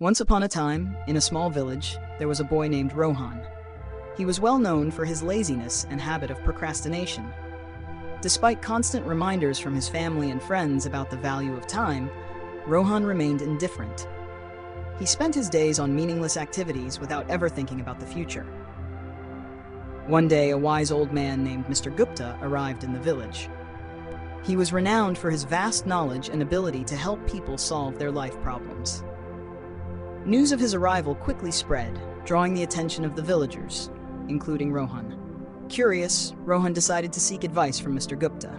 Once upon a time, in a small village, there was a boy named Rohan. He was well known for his laziness and habit of procrastination. Despite constant reminders from his family and friends about the value of time, Rohan remained indifferent. He spent his days on meaningless activities without ever thinking about the future. One day, a wise old man named Mr. Gupta arrived in the village. He was renowned for his vast knowledge and ability to help people solve their life problems. News of his arrival quickly spread, drawing the attention of the villagers, including Rohan. Curious, Rohan decided to seek advice from Mr. Gupta.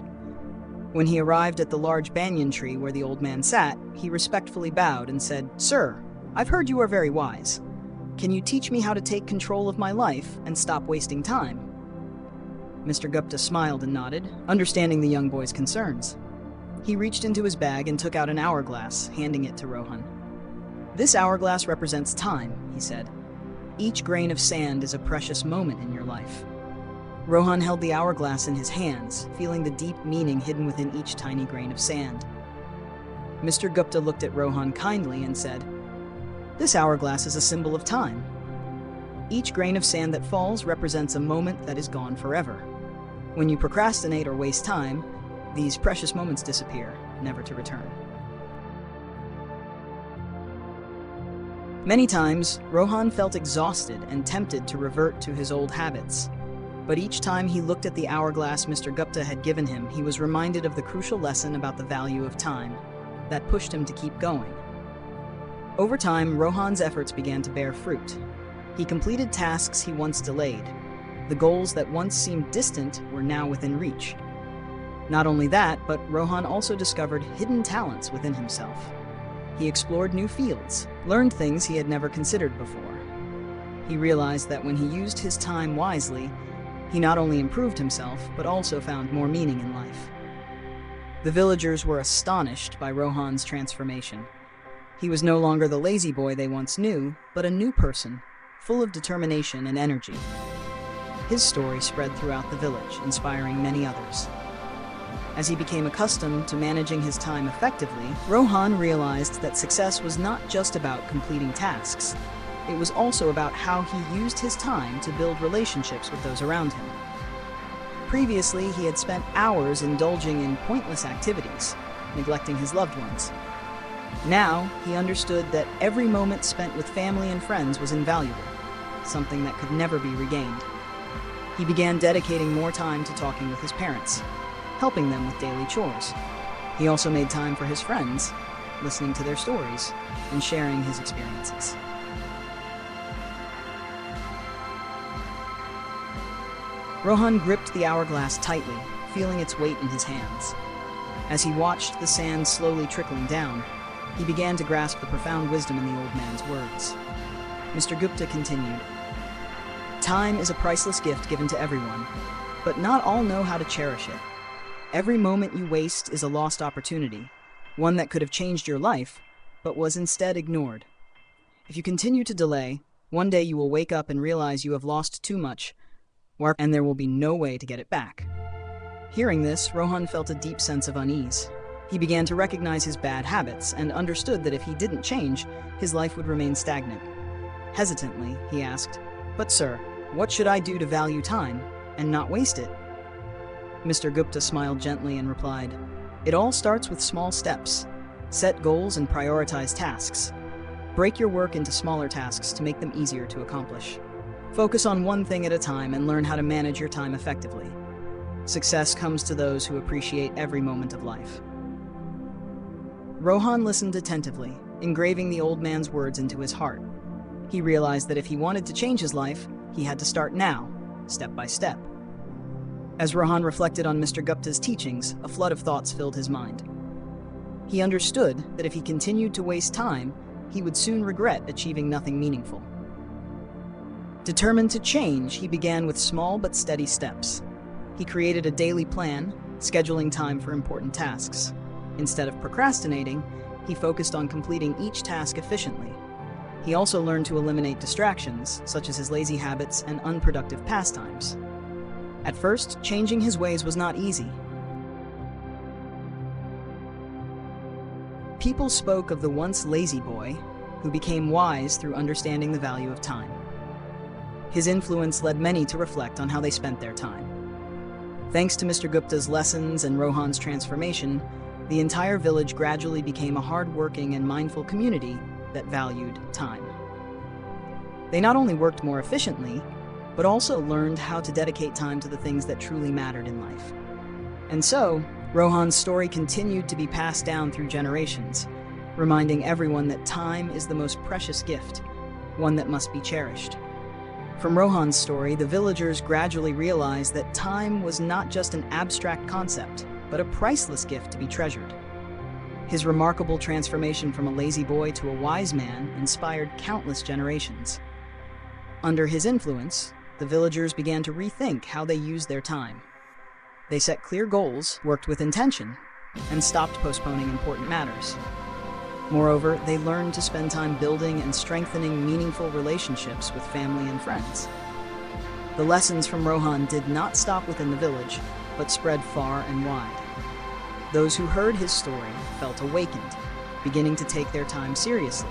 When he arrived at the large banyan tree where the old man sat, he respectfully bowed and said, "Sir, I've heard you are very wise. Can you teach me how to take control of my life and stop wasting time?" Mr. Gupta smiled and nodded, understanding the young boy's concerns. He reached into his bag and took out an hourglass, handing it to Rohan. "This hourglass represents time," he said. "Each grain of sand is a precious moment in your life." Rohan held the hourglass in his hands, feeling the deep meaning hidden within each tiny grain of sand. Mr. Gupta looked at Rohan kindly and said, "This hourglass is a symbol of time. Each grain of sand that falls represents a moment that is gone forever. When you procrastinate or waste time, these precious moments disappear, never to return." Many times, Rohan felt exhausted and tempted to revert to his old habits. But each time he looked at the hourglass Mr. Gupta had given him, he was reminded of the crucial lesson about the value of time that pushed him to keep going. Over time, Rohan's efforts began to bear fruit. He completed tasks he once delayed. The goals that once seemed distant were now within reach. Not only that, but Rohan also discovered hidden talents within himself. He explored new fields, learned things he had never considered before. He realized that when he used his time wisely, he not only improved himself, but also found more meaning in life. The villagers were astonished by Rohan's transformation. He was no longer the lazy boy they once knew, but a new person, full of determination and energy. His story spread throughout the village, inspiring many others. As he became accustomed to managing his time effectively, Rohan realized that success was not just about completing tasks. It was also about how he used his time to build relationships with those around him. Previously, he had spent hours indulging in pointless activities, neglecting his loved ones. Now, he understood that every moment spent with family and friends was invaluable, something that could never be regained. He began dedicating more time to talking with his parents, helping them with daily chores. He also made time for his friends, listening to their stories and sharing his experiences. Rohan gripped the hourglass tightly, feeling its weight in his hands. As he watched the sand slowly trickling down, he began to grasp the profound wisdom in the old man's words. Mr. Gupta continued, "Time is a priceless gift given to everyone, but not all know how to cherish it. Every moment you waste is a lost opportunity, one that could have changed your life, but was instead ignored. If you continue to delay, one day you will wake up and realize you have lost too much, and there will be no way to get it back." Hearing this, Rohan felt a deep sense of unease. He began to recognize his bad habits and understood that if he didn't change, his life would remain stagnant. Hesitantly, he asked, "But sir, what should I do to value time and not waste it?" Mr. Gupta smiled gently and replied, "It all starts with small steps. Set goals and prioritize tasks. Break your work into smaller tasks to make them easier to accomplish. Focus on one thing at a time and learn how to manage your time effectively. Success comes to those who appreciate every moment of life." Rohan listened attentively, engraving the old man's words into his heart. He realized that if he wanted to change his life, he had to start now, step by step. As Rohan reflected on Mr. Gupta's teachings, a flood of thoughts filled his mind. He understood that if he continued to waste time, he would soon regret achieving nothing meaningful. Determined to change, he began with small but steady steps. He created a daily plan, scheduling time for important tasks. Instead of procrastinating, he focused on completing each task efficiently. He also learned to eliminate distractions, such as his lazy habits and unproductive pastimes. At first, changing his ways was not easy. People spoke of the once lazy boy, who became wise through understanding the value of time. His influence led many to reflect on how they spent their time. Thanks to Mr. Gupta's lessons and Rohan's transformation, the entire village gradually became a hard-working and mindful community that valued time. They not only worked more efficiently, but also learned how to dedicate time to the things that truly mattered in life. And so, Rohan's story continued to be passed down through generations, reminding everyone that time is the most precious gift, one that must be cherished. From Rohan's story, the villagers gradually realized that time was not just an abstract concept, but a priceless gift to be treasured. His remarkable transformation from a lazy boy to a wise man inspired countless generations. Under his influence, the villagers began to rethink how they used their time. They set clear goals, worked with intention, and stopped postponing important matters. Moreover, they learned to spend time building and strengthening meaningful relationships with family and friends. The lessons from Rohan did not stop within the village, but spread far and wide. Those who heard his story felt awakened, beginning to take their time seriously.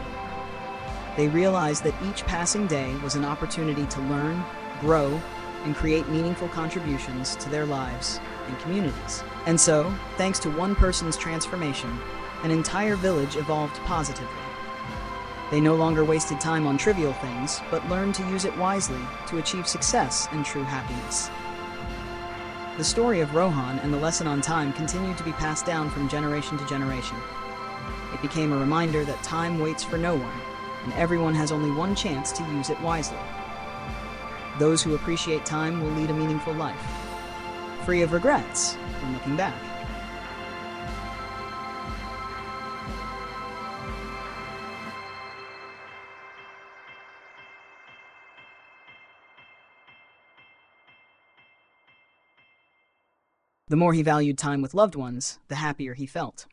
They realized that each passing day was an opportunity to learn, grow, and create meaningful contributions to their lives and communities. And so, thanks to one person's transformation, an entire village evolved positively. They no longer wasted time on trivial things, but learned to use it wisely to achieve success and true happiness. The story of Rohan and the lesson on time continued to be passed down from generation to generation. It became a reminder that time waits for no one, and everyone has only one chance to use it wisely. Those who appreciate time will lead a meaningful life, free of regrets when looking back. The more he valued time with loved ones, the happier he felt.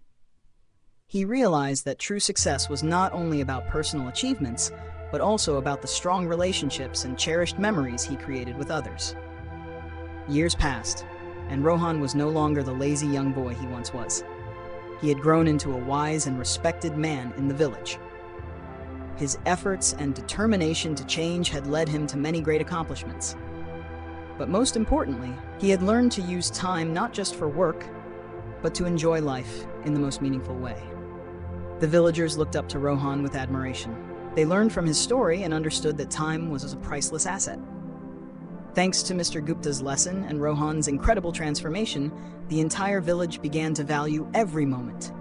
He realized that true success was not only about personal achievements, but also about the strong relationships and cherished memories he created with others. Years passed, and Rohan was no longer the lazy young boy he once was. He had grown into a wise and respected man in the village. His efforts and determination to change had led him to many great accomplishments. But most importantly, he had learned to use time not just for work, but to enjoy life in the most meaningful way. The villagers looked up to Rohan with admiration. They learned from his story and understood that time was a priceless asset. Thanks to Mr. Gupta's lesson and Rohan's incredible transformation, the entire village began to value every moment,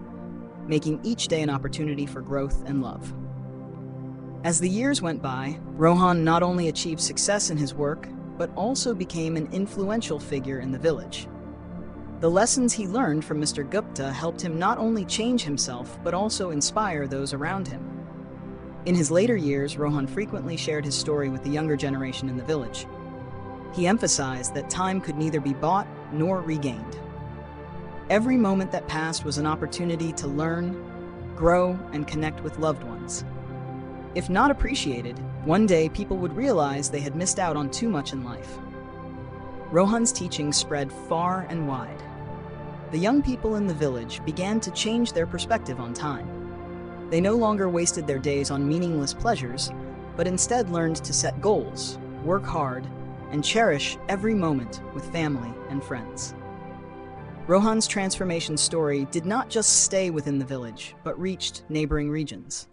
making each day an opportunity for growth and love. As the years went by, Rohan not only achieved success in his work, but also became an influential figure in the village. The lessons he learned from Mr. Gupta helped him not only change himself, but also inspire those around him. In his later years, Rohan frequently shared his story with the younger generation in the village. He emphasized that time could neither be bought nor regained. Every moment that passed was an opportunity to learn, grow, and connect with loved ones. If not appreciated, one day people would realize they had missed out on too much in life. Rohan's teachings spread far and wide. The young people in the village began to change their perspective on time. They no longer wasted their days on meaningless pleasures, but instead learned to set goals, work hard, and cherish every moment with family and friends. Rohan's transformation story did not just stay within the village, but reached neighboring regions.